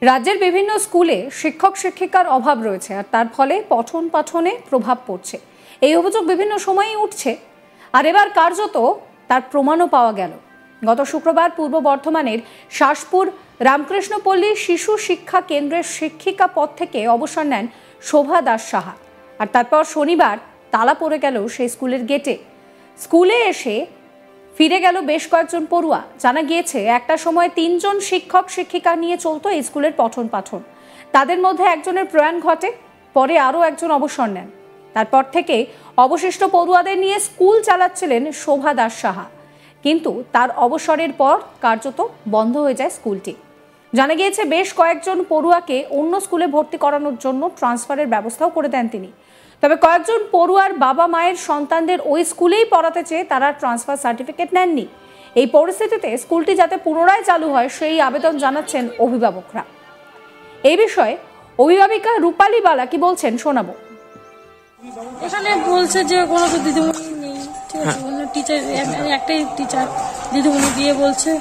রাজ্যের বিভিন্ন স্কুলে শিক্ষক শিক্ষিকার অভাব রয়েছে আর তার ফলে পঠন পাঠনে প্রভাব পড়ছে। এই অভিযোগ বিভিন্ন সময়ই উঠছে আর এবার কার্যত তার প্রমাণও পাওয়া গেল। গত শুক্রবার পূর্ব বর্ধমানের শাসপুর রামকৃষ্ণপল্লী শিশু শিক্ষা কেন্দ্রের শিক্ষিকা পদ থেকে অবসর নেন শোভা দাস সাহা। আর তারপর শনিবার তালা পড়ে গেল সেই স্কুলের গেটে। স্কুলে এসে ফিরে গেল বেশ কয়েকজন পড়ুয়া। জানা গিয়েছে একটা সময় 3 জন শিক্ষক শিক্ষিকা নিয়ে চলতো এই স্কুলের পঠন পাঠন। তাদের মধ্যে একজনের প্রয়াণ ঘটে, পরে আরও একজন অবসর নেন। তারপর থেকে অবশিষ্ট পড়ুয়াদের নিয়ে স্কুল চালাচ্ছিলেন শোভা দাস সাহা, কিন্তু তার অবসরের পর কার্যত বন্ধ হয়ে যায় স্কুলটি। জানা গিয়েছে বেশ কয়েকজন পড়ুয়াকে অন্য স্কুলে ভর্তি করানোর জন্য ট্রান্সফারের ব্যবস্থাও করে দেন তিনি। তবে কয়েকজন পড়ুয়ার বাবা মায়ের সন্তানদের ওই স্কুলেই পড়াতে চেয়ে তারা ট্রান্সফার সার্টিফিকেট নেননি। এই পরিস্থিতিতে স্কুলটি যাতে পুনরায় চালু হয় সেই আবেদন জানাচ্ছেন অভিভাবকরা। এই বিষয়ে অভিভাবিকা রূপালী বালা কি বলছেন শোনাবো। এখানে বলছে যে কোনো তো দিদিমণি নেই, ঠিক আছে, কোনো টিচার, একটাই টিচার দিদিমণি দিয়ে বলছে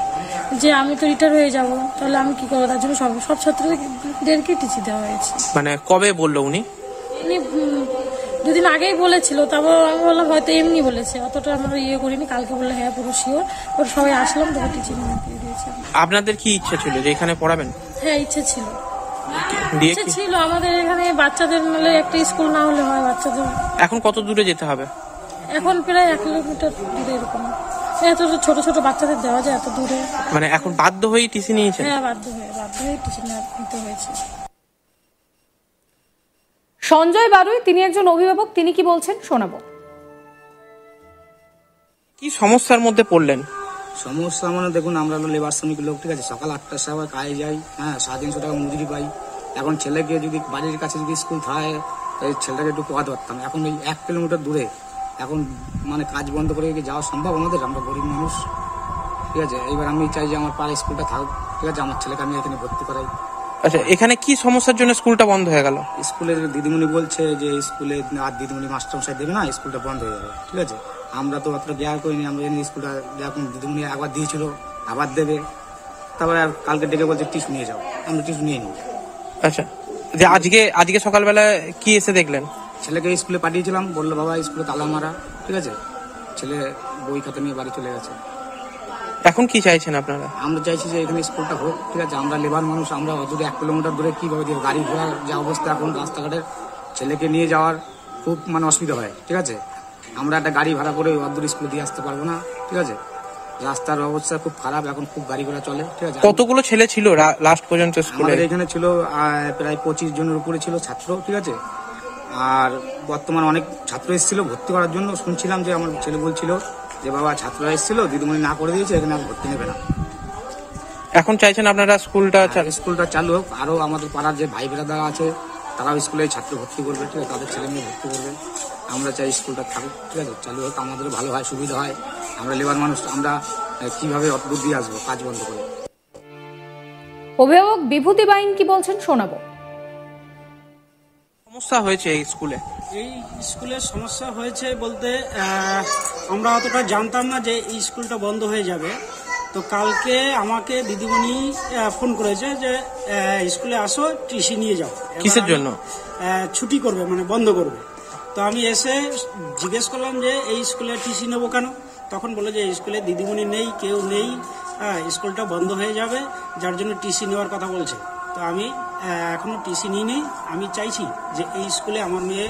যে আমি তো রিটায়ার হয়ে যাব, তাহলে আমি কি করবো। তার জন্য সব ছাত্রদেরকে টিচি দেওয়া হয়েছে। মানে কবে বললো উনি? উনি 2 দিন আগেই বলেছিল, তারপর আমি বললাম হয়তো এমনি বলেছে, অতটা আমরা করিনি। কালকে বললে হ্যাঁ পুরো শিওর, ওর সবাই আসলাম, তবে টিচিং দিয়ে দিয়েছে। আপনাদের কি ইচ্ছা ছিল যে এখানে পড়াবেন? হ্যাঁ ইচ্ছে ছিল, আমাদের এখানে বাচ্চাদের মিলে একটা স্কুল না হলে হয় বাচ্চাদের। এখন কত দূরে যেতে হবে? এখন প্রায় 1 কিলোমিটার দূরে এরকম। এত ছোট ছোট বাচ্চাদের দেওয়া যায় এত দূরে? মানে এখন বাধ্য হয়ে টিসি নিয়েছেন? হ্যাঁ বাধ্য হয়ে টিসি নিতে হয়েছে। সঞ্জয় বারুই তিনি একজন অভিভাবক, তিনি কি বলছেন শোনাবো। কি সমস্যার মধ্যে পড়লেন? সমস্যা মানে দেখুন, আমরা হলো লেবার শ্রমিক লোক, ঠিক আছে, সকাল 8টার সময় কাজে যাই, হ্যাঁ 350 টাকা মজুরি পাই। এখন ছেলেকে যদি বাড়ির কাছে যদি স্কুল থাকে তাই ছেলেটাকে একটু পড়াতে পারতাম। এখন এই 1 কিলোমিটার দূরে, এখন মানে কাজ বন্ধ করে যাওয়া সম্ভব আমাদের? আমরা গরিব মানুষ, ঠিক আছে। এইবার আমি চাই যে আমার পাড়ায় স্কুলটা থাকুক, ঠিক আছে, আমার ছেলেকে আমি এখানে ভর্তি করাই। আচ্ছা, এখানে কি সমস্যার জন্য স্কুলটা বন্ধ হয়ে গেল? স্কুলের দিদিমণি বলছে যে স্কুলে আর দিদিমণি মাস্টারমশাই দেবে না, স্কুলটা বন্ধ হয়ে যাবে, ঠিক আছে। আমরা তো অতটা জ্ঞান করিনি, আমরা জানি স্কুলটা এখন দিদিমণি একবার দিয়েছিল, আবার দেবে, তারপরে আর কালকে ডেকে বলছে টিস্যু নিয়ে যাও, আমরা টিস্যু নিয়ে নিই। আচ্ছা, যে আজকে সকালবেলা কি এসে দেখলেন? ছেলেকে স্কুলে পাঠিয়েছিলাম, বললো বাবা স্কুলে তালা মারা, ঠিক আছে, ছেলে বই খাতা নিয়ে বাড়ি চলে গেছে। এখন কি চাইছেন আপনারা? আমরা চাইছি যে এখানে স্কুলটা হোক, ঠিক আছে। আমরা লেবার মানুষ, আমরা অদূরে 1 কিলোমিটার দূরে কিভাবে দিয়ে গাড়ি ঘোড়ার যে অবস্থা এখন রাস্তাঘাটের, ছেলেকে নিয়ে যাওয়ার খুব মানে অসুবিধা হয়, ঠিক আছে। আমরা একটা গাড়ি ভাড়া করে অদূর স্কুলে দিয়ে আসতে পারবো না, ঠিক আছে। রাস্তার অবস্থা খুব খারাপ, এখন খুব গাড়ি ঘোড়া চলে, ঠিক আছে। কতগুলো ছেলে ছিল লাস্ট পর্যন্ত স্কুলে? আমাদের এখানে ছিল প্রায় 25 জনের উপরে ছিল ছাত্র, ঠিক আছে। আর বর্তমানে অনেক ছাত্র এসেছিল ভর্তি করার জন্য। শুনছিলাম যে আমার ছেলে বলছিল যে বাবা ছাত্ররা এসেছিল, দিদিমণি না করে দিয়েছে, এখানে আর ভর্তি নেবে না। এখন চাইছেন আপনারা স্কুলটা চালু হোক। আরো আমাদের পাড়ার যে ভাই বেড়াদারা আছে তারাও স্কুলে ছাত্র ভর্তি করবে, ঠিক আছে, তাদের ছেলে মেয়ে ভর্তি করবে। আমরা চাই স্কুলটা থাকুক, ঠিক আছে, চালু হোক, আমাদের ভালো হয়, সুবিধা হয়। আমরা লেবার মানুষ, আমরা কিভাবে বুদ্ধি আসবো কাজ বন্ধ করে। অভিভাবক বিভূতি বাইন কি বলছেন শোনাবো। সমস্যা হয়েছে এই স্কুলে? এই স্কুলের সমস্যা হয়েছে বলতে আমরা অতটা জানতাম না যে এই স্কুলটা বন্ধ হয়ে যাবে। তো কালকে আমাকে দিদিমণি ফোন করেছে যে স্কুলে আসো, টিসি নিয়ে যাও। কিসের জন্য? ছুটি করবে, মানে বন্ধ করবে। তো আমি এসে জিজ্ঞেস করলাম যে এই স্কুলে টিসি নেবো কেন। তখন বললো যে এই স্কুলে দিদিমণি নেই, কেউ নেই, স্কুলটা বন্ধ হয়ে যাবে, যার জন্য টিসি নেওয়ার কথা বলছে। তো আমি এখনো টিসি নিইনি। আমি চাইছি যে এই স্কুলে আমার মেয়ে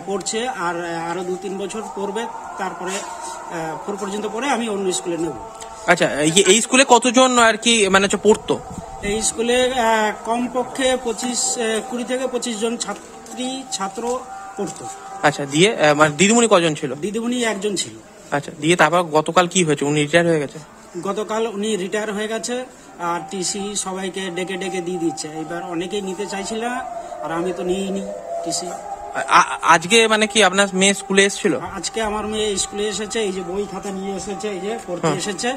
পড়ছে, আর আরো 2-3 বছর পড়বে, তারপরে 4 পর্যন্ত পড়ে আমি অন্য স্কুলে নেব। আচ্ছা, এই স্কুলে কতজন আর কি মানে পড়তো? এই স্কুলে কমপক্ষে 20 থেকে 25 জন ছাত্র পড়তো। আচ্ছা, দিয়ে মানে দিদিমণি কজন ছিল? দিদিমণি একজন ছিল। আচ্ছা, দিয়ে তারপর গতকাল কি হয়েছে? উনি রিটায়ার হয়ে গেছে? গতকাল উনি রিটায়ার হয়ে গেছে, আর টিসি সবাইকে ডেকে ডেকে দিয়ে দিচ্ছে। এবার অনেকেই নিতে চাইছিল, আর আমি তো নিইনি টিসি। আজকে মানে কি আপনার মেয়ে স্কুলে এসেছিল? আজকে আমার মেয়ে স্কুলে এসেছে, এই যে বই খাতা নিয়ে এসেছে, এই যে পড়তে এসেছে,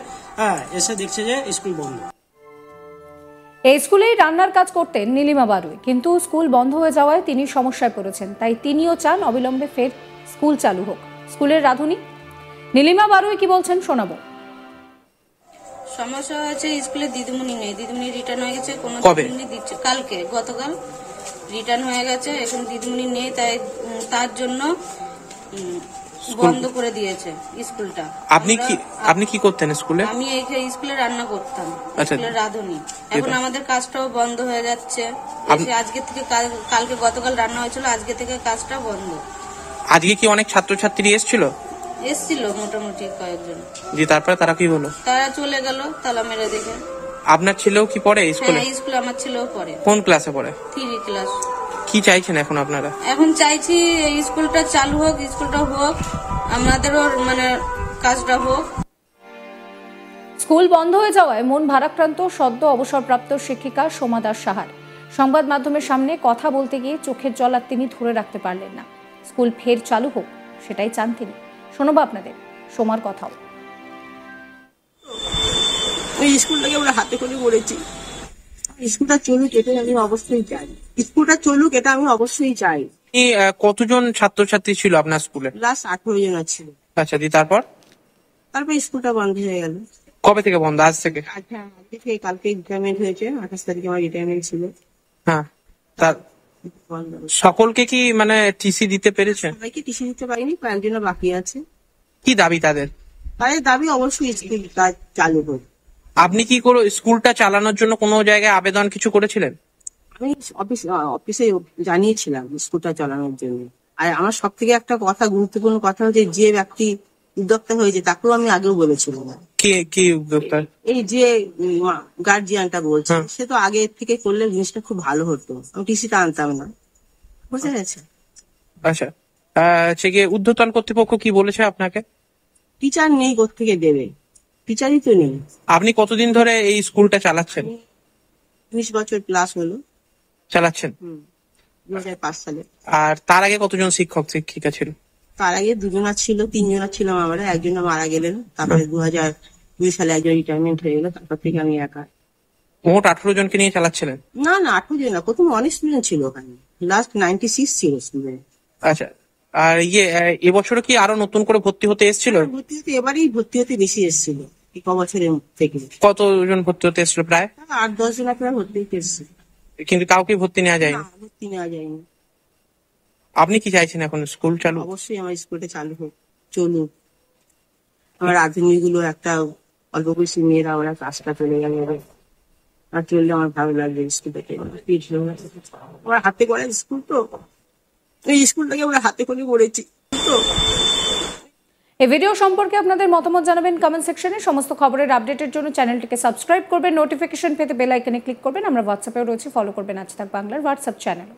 এসে দেখছে যে স্কুল বন্ধ। এই স্কুলেই রান্নার কাজ করতেন নীলিমা বারুই, কিন্তু স্কুল বন্ধ হয়ে যাওয়ায় তিনি সমস্যায় পড়েছেন। তাই তিনিও চান অবিলম্বে ফের স্কুল চালু হোক। স্কুলের রাঁধুনি নীলিমা বারুই কি বলছেন শোনাবো। সমস্যা হয়েছে স্কুলে দিদিমণি নেই, দিদিমণি রিটার্ন হয়ে গেছে, কোনো কবে? দিদিমণি দিচ্ছে গতকাল রিটার্ন হয়ে গেছে, এখন দিদিমণি নেই, তাই তার জন্য বন্ধ করে দিয়েছে স্কুলটা। আপনি কি করতেন স্কুলে? আমি এই স্কুলে রান্না করতাম, আচ্ছা। স্কুলের রাঁধুনি। এখন আমাদের কাজটাও বন্ধ হয়ে যাচ্ছে, আজকে থেকে কালকে গতকাল রান্না হয়েছিল, আজকে থেকে কাজটা বন্ধ। আজকে কি অনেক ছাত্রছাত্রী এসেছিল মোটামুটি কয়েকজন। জি, তারপরে তারা কি বলো? তারা চলে গেল তালা মেরে দেখে। আপনার ছেলেও কি পড়ে স্কুলে? হ্যাঁ, স্কুলে আমার ছেলেও পড়ে। কোন ক্লাসে পড়ে? 3 ক্লাস। কি চাইছেন এখন আপনারা? এখন চাইছি স্কুলটা চালু হোক, স্কুলটা হোক, আমাদেরও মানে কাজটা হোক। স্কুল বন্ধ হয়ে যাওয়ায় মন ভারাক্রান্ত সদ্য অবসরপ্রাপ্ত শিক্ষিকা সোমা দাস সাহার। সংবাদ মাধ্যমের সামনে কথা বলতে গিয়ে চোখের জল আর তিনি ধরে রাখতে পারলেন না। স্কুল ফের চালু হোক সেটাই চান তিনি। শোনাবো আপনাদের সোমার কথাও। ওই স্কুলটাকে আমরা হাতে করে করেছি, স্কুলটা চলুক এটা আমি অবশ্যই চাই, স্কুলটা চলুক এটা আমি অবশ্যই চাই। কতজন ছাত্রছাত্রী ছিল আপনার স্কুলে? ক্লাস 18 জন ছিল। আচ্ছা, দি তারপর স্কুলটা বন্ধ হয়ে গেল। কবে থেকে বন্ধ? আজ থেকে? আজকে থেকে কালকে রিটায়ারমেন্ট হয়েছে, 28 তারিখে আমার রিটায়ারমেন্ট ছিল। হ্যাঁ, তার বন্ধ। সকলকে কি মানে টিসি দিতে পেরেছেন? সবাইকে টিসি দিতে পারিনি, কয়েকজন বাকি আছে। কি দাবি তাদের? তাদের দাবি অবশ্যই স্কুল কাজ চালু হোক। আপনি কি করে স্কুলটা চালানোর জন্য কোনো জায়গায় আবেদন কিছু করেছিলেন? আমি অফিসে জানিয়েছিলাম স্কুলটা চালানোর জন্য। আর আমার সব থেকে একটা কথা, গুরুত্বপূর্ণ কথা হচ্ছে, যে ব্যক্তি উদ্যোক্তা হয়েছে তাকেও আমি আগেও বলেছিলাম। কি উদ্যোক্তা? এই যে গার্জিয়ানটা বলছে, সে তো আগে থেকে করলে জিনিসটা খুব ভালো হতো, আমি টিসিটা আনতাম না। বুঝতে গেছে? আচ্ছা, সে গিয়ে ঊর্ধ্বতন কর্তৃপক্ষ কি বলেছে আপনাকে? টিচার নেই, কোত্থেকে দেবে? টিচারই তো নেই। আপনি কতদিন ধরে এই স্কুলটা চালাচ্ছেন? 20 বছর প্লাস হলো চালাচ্ছেন। 2005 সালে। আর তার আগে কতজন শিক্ষক শিক্ষিকা ছিল? তার আগে 2 ছিল, 3 ছিলাম আমরা, একজন মারা গেলেন, তারপরে 2002 সালে একজন রিটায়ারমেন্ট হয়ে গেল, তারপর থেকে আমি একা। মোট 18 জনকে নিয়ে চালাচ্ছিলেন? না 18 জন না, প্রথম অনেক স্টুডেন্ট ছিল ওখানে, লাস্ট 96 ছিল স্টুডেন্ট। আচ্ছা, আর এবছরও কি আরো নতুন করে ভর্তি হতে এসেছিল? এবারেই ভর্তি হতে বেশি এসেছিল এই বছরের থেকে। কতজন ভর্তি হতে এসেছিল? প্রায় 8-10 জন আপনারা ভর্তি হতে এসেছে, কিন্তু কাউকে ভর্তি নেওয়া যায়নি। ভর্তি নেওয়া যায়নি। আপনি কি চাইছেন এখন স্কুল চালু? অবশ্যই আমার স্কুলটা চালু হোক, চলুক। আমার রাঁধুনি গুলো একটা অল্প বয়সী মেয়েরা, ওরা কাজটা চলে গেল, আর চললে আমার ভালো লাগবে। স্কুলটাকে আমার হাতে করা স্কুল, তো এই স্কুলটাকে আমরা হাতে করে করেছি। তো এই ভিডিও সম্পর্কে আপনাদের মতামত জানাবেন কমেন্ট সেকশনে। সমস্ত খবরের আপডেটের জন্য চ্যানেলটিকে সাবস্ক্রাইব করবেন, নোটিফিকেশন পেতে বেল আইকনে ক্লিক করবেন। আমরা হোয়াটসঅ্যাপেও রয়েছে, ফলো করবেন আজ তাক বাংলার হোয়াটসঅ্যাপ চ্যানেল।